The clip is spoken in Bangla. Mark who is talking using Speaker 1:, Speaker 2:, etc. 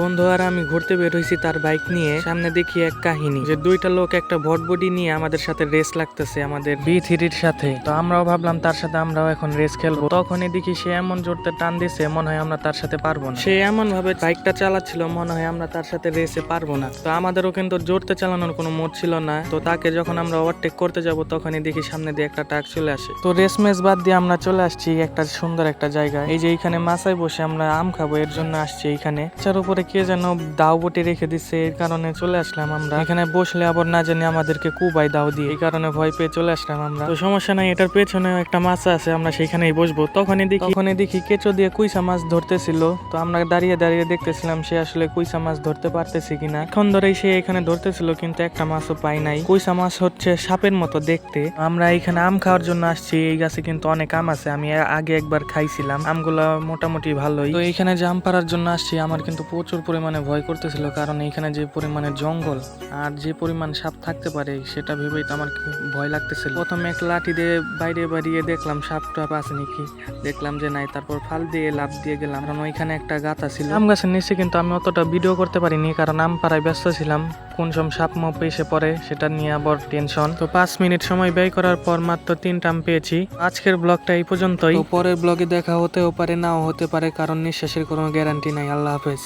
Speaker 1: বন্ধু আর আমি ঘুরতে বের হইছি তার বাইক নিয়ে। সামনে দেখি এক কাহিনী যে দুইটা লোক একটা ভটবডি নিয়ে আমাদের সাথে রেস লাগতেছে আমাদের B3-র সাথে। তো আমরাও ভাবলাম তার সাথে আমরাও এখন রেস খেলবো। তখনই দেখি সে এমন জোরতে টান দিছে মনে হয় আমরা তার সাথে পারবো না। সে এমন ভাবে বাইকটা চালাচ্ছিল মনে হয় আমরা তার সাথে রেসে পারবো না। তো আমাদেরও কিন্তু জোরতে চালানোর কোনো মোড ছিল না। তো তাকে যখন আমরা ওভারটেক করতে যাব তখনই দেখি সামনে দিয়ে একটা ট্রাক চলে আসে। তো রেস মেস বাদ দিয়ে আমরা চলে আসছি একটা সুন্দর একটা জায়গায়। এই যে এইখানে মাচায় বসে আমরা আম খাবো এর জন্য আসছি এইখানে। চার উপরে কে যেন দাও বটি রেখে দিচ্ছে, এর কারণে চলে আসলাম আমরা এখানে। বসলে আবার না জানি আমাদেরকে কুবাই দাও দিয়ে, এই কারণে ভয় পেয়ে চলে আসলাম আমরা। তো সমস্যা নাই, এটার পেছনে একটা মাছ আছে, আমরা সেখানেই বসবো। তখনই দেখি কেঁচো দিয়ে কুইসা মাছ ধরতেছিল। তো আমরা দাঁড়িয়ে দাঁড়িয়ে দেখতেছিলাম সে আসলে কুইসা মাছ ধরতে পারতেছে কিনা। এখন ধরেই সে এখানে ধরতেছিল কিন্তু একটা মাছও পাই নাই। কুইসা মাছ হচ্ছে সাপের মতো দেখতে। আমরা এখানে আম খাওয়ার জন্য আসছি। এই গাছে কিন্তু অনেক আম আছে, আমি আগে একবার খাইছিলাম, আমগুলা মোটামুটি ভালোই। তো এইখানে যে আম পাড়ার জন্য আসছি আমার কিন্তু প্রচুর পরিমাণে ভয় করতেছিল, কারণ এইখানে যে পরিমাণে জঙ্গল আর যে পরিমাণ সাপ থাকতে পারে সেটা ভেবেই তো আমার ভয় লাগতেছিল। প্রথমে এক লাঠি দিয়ে বাইরে বাড়িয়ে দেখলাম সাপ টাপ আছে নাকি, দেখলাম যে নাই। তারপর ফাল দিয়ে লাফ দিয়ে গেলাম, কারণ ওইখানে একটা গাথা ছিল আম গাছের নিচে। কিন্তু আমি অতটা ভিডিও করতে পারিনি কারণ আম পাড়ায় ব্যস্ত ছিলাম। কোন সময় সাপ মাপ এসে পড়ে সেটা নিয়ে আবার টেনশন। তো 5 মিনিট সময় ব্যয় করার পর মাত্র 3টা আম পেয়েছি। আজকের ব্লগটা এই পর্যন্তই। পরের ব্লগে দেখা হতেও পারে নাও হতে পারে, কারণ নিঃশ্বাসের কোনো গ্যারান্টি নাই। আল্লাহ হাফেজ।